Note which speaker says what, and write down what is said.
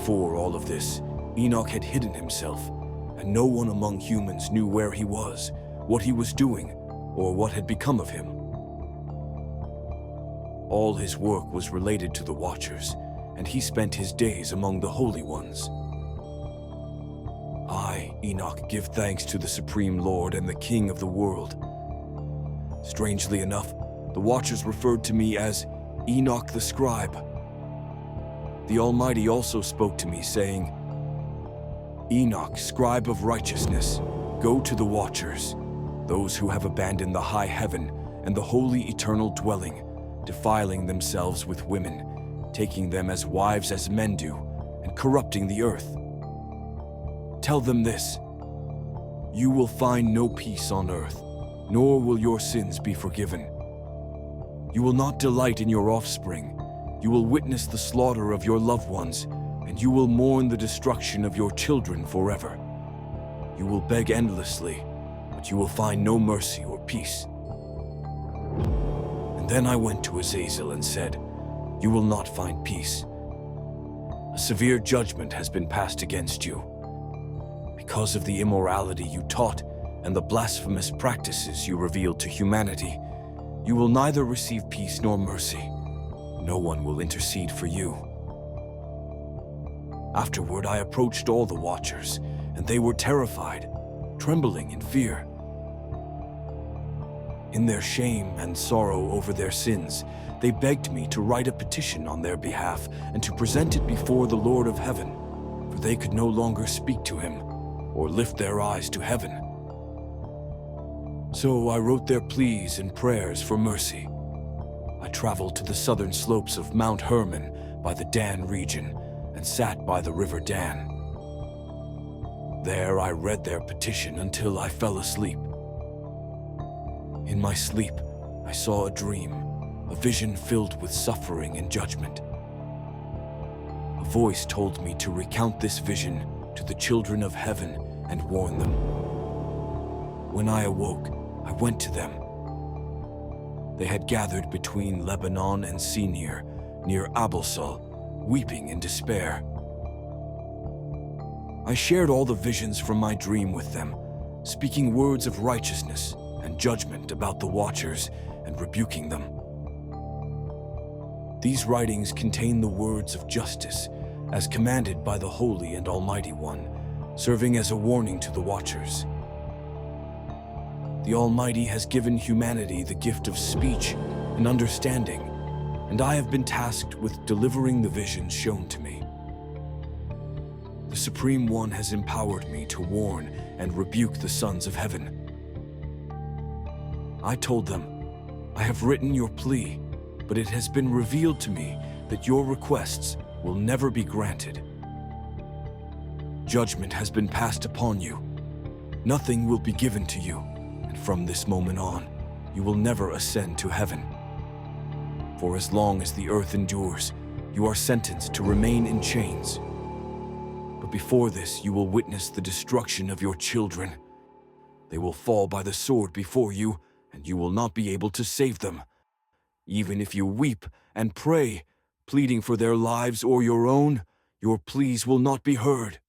Speaker 1: before all of this, Enoch had hidden himself, and no one among humans knew where he was, what he was doing, or what had become of him. All his work was related to the Watchers, and he spent his days among the holy ones. I, Enoch, give thanks to the Supreme Lord and the King of the world. Strangely enough, the Watchers referred to me as Enoch the scribe. The Almighty also spoke to me, saying, Enoch, scribe of righteousness, go to the Watchers, those who have abandoned the high heaven and the holy eternal dwelling, defiling themselves with women, taking them as wives as men do, and corrupting the earth. Tell them this: you will find no peace on earth, nor will your sins be forgiven. You will not delight in your offspring. You will witness the slaughter of your loved ones, and you will mourn the destruction of your children forever. You will beg endlessly, but you will find no mercy or peace. And then I went to Azazel and said, you will not find peace. A severe judgment has been passed against you. Because of the immorality you taught and the blasphemous practices you revealed to humanity, you will neither receive peace nor mercy. No one will intercede for you. Afterward, I approached all the Watchers, and they were terrified, trembling in fear. In their shame and sorrow over their sins, they begged me to write a petition on their behalf and to present it before the Lord of heaven, for they could no longer speak to him or lift their eyes to heaven. So I wrote their pleas and prayers for mercy. I traveled to the southern slopes of Mount Hermon by the Dan region and sat by the river Dan. There I read their petition until I fell asleep. In my sleep, I saw a dream, a vision filled with suffering and judgment. A voice told me to recount this vision to the children of heaven and warn them. When I awoke, I went to them. They had gathered between Lebanon and Senir, near Azazel, weeping in despair. I shared all the visions from my dream with them, speaking words of righteousness and judgment about the Watchers and rebuking them. These writings contain the words of justice, as commanded by the Holy and Almighty One, serving as a warning to the Watchers. The Almighty has given humanity the gift of speech and understanding, and I have been tasked with delivering the visions shown to me. The Supreme One has empowered me to warn and rebuke the sons of heaven. I told them, I have written your plea, but it has been revealed to me that your requests will never be granted. Judgment has been passed upon you. Nothing will be given to you, and from this moment on, you will never ascend to heaven. For as long as the earth endures, you are sentenced to remain in chains. But before this, you will witness the destruction of your children. They will fall by the sword before you, and you will not be able to save them. Even if you weep and pray, pleading for their lives or your own, your pleas will not be heard.